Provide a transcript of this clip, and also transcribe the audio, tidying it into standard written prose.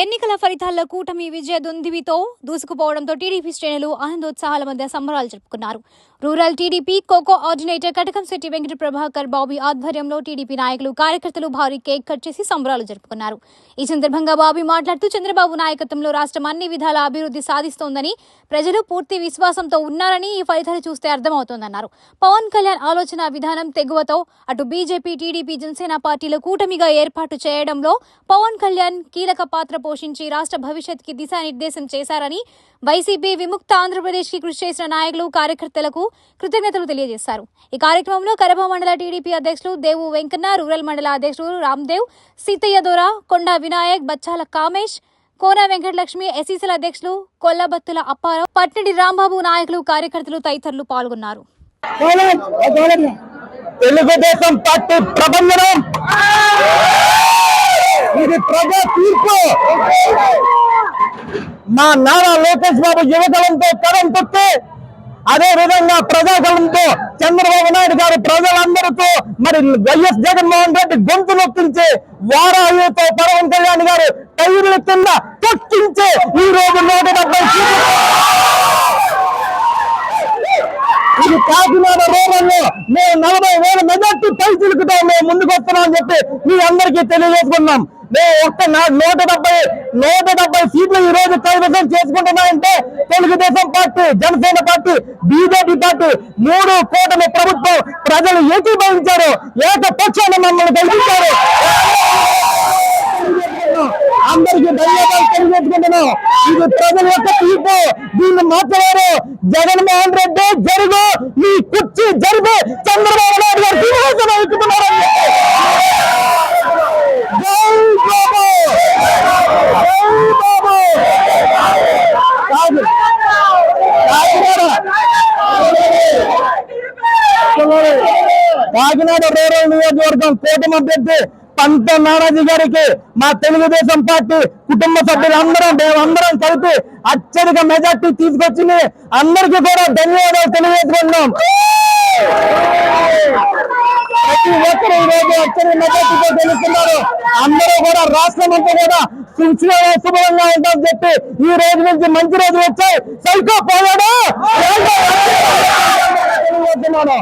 ఎన్నికల ఫలితాల్లో కూటమి విజయ దుందివితో దూసుకుపోవడంతో టీడీపీ శ్రేణులు ఆనందోత్సాహాల మధ్య సంబరాలు జరుపుకున్నారు. Rural TDP coordinator Katakamsetti Venkata Prabhakar Bobby ఆధ్వర్యంలో టీడీపీ నాయకులు కార్యకర్తలు భారీ కేక్ కట్ చేసి సంబరాలు జరుపుకున్నారు. ఈ సందర్భంగా బాబీ మాట్లాడుతూ చంద్రబాబు నాయకత్వంలో రాష్ట్రం అన్ని విధాల అభివృద్ధి సాధిస్తోందని, ప్రజలు పూర్తి విశ్వాసంతో ఉన్నారని ఈ ఫలితాలు చూస్తే అర్థమవుతోందన్నారు. పవన్ కళ్యాణ్ ఆలోచన విధానం తెగువతో అటు బీజేపీ, టీడీపీ, జనసేన పార్టీల కూటమిగా ఏర్పాటు చేయడంలో పవన్ కళ్యాణ్ కీలక పాత్ర పోషించి రాష్ట్ర భవిష్యత్తుకి దిశానిర్దేశం చేశారని, వైసీపీ విముక్త ఆంధ్రప్రదేశ్ కి కృషి చేసిన నాయకులు కార్యకర్తలకు కృతజ్ఞతలు తెలియజేశారు. ఈ కార్యక్రమంలో కరప మండల టీడీపీ అధ్యక్షులు దేవు వెంకన్న, రూరల్ మండల అధ్యక్షులు రామ్దేవ్, సీతయ్య దొర, కొండ వినాయక్, బచ్చాల కామేష్, కోన వెంకటలక్ష్మి, ఎస్సీసీల అధ్యక్షులు కొల్లబత్తుల అప్పారావు, పట్టిడి రాంబాబు నాయకులు, కార్యకర్తలు తదితరులు పాల్గొన్నారు. తెలుగుదేశం పార్టీ ప్రబంధనం ఇది ప్రజా తీర్పు. మా నారా లోకేష్ బాబు యువకులంతో కరం తొక్కి, అదే విధంగా ప్రజాకలంతో చంద్రబాబు నాయుడు గారు ప్రజలందరితో మరి వైఎస్ జగన్మోహన్ రెడ్డి గొంతు నొక్కించి, వారాయుతో పవన్ కళ్యాణ్ గారు టైర్ల కింద తొక్కించి ఈ రోజు 170 ఇది కాకినాడ రూరల్లో మేము 40,000 మెజార్టీ పైసలుకుతో మేము ముందుకు వస్తున్నామని చెప్పి మీ అందరికీ తెలియజేసుకున్నాం. మేము 170 సీట్లు ఈ రోజు కైవసం చేసుకుంటున్నాయంటే Telugudesam party, Janasena party, BJP party 3 కూటమి ప్రభుత్వం ప్రజలు ఏకీభవించారు, ఏకపక్షాన మమ్మల్ని గెలిపించారు. అందరికీ ధన్యవాదాలు తెలియజేసుకుంటున్నాం. ఇది ప్రజల యొక్క తీర్పు, దీన్ని మార్చలేరు. జగన్మోహన్ రెడ్డి జరుగు, మీ కుర్చీ జరుగు, చంద్రబాబు నాయుడు గారు దినోత్సవం ఎక్కుతున్నారు. కాకినాడ రూరల్ నియోజకవర్గం కూటమి అభ్యర్థి పంత నారాజీ గారికి మా తెలుగుదేశం పార్టీ కుటుంబ సభ్యులందరం మేమందరం కలిపి అత్యధిక మెజార్టీ తీసుకొచ్చింది. అందరికీ కూడా ధన్యవాదాలు తెలియజేసుకుంటున్నాం. ప్రతి ఒక్కరు ఈ రోజు అత్యధిక మెజార్టీతో తెలుస్తున్నారు. అందరూ కూడా రాష్ట్రం అంతా కూడా శుభ్రంగా ఉంటామని చెప్పి ఈ రోజు నుంచి మంచి రోజులు వచ్చాయి. సైకో పోయాడు తెలియజేస్తున్నాను.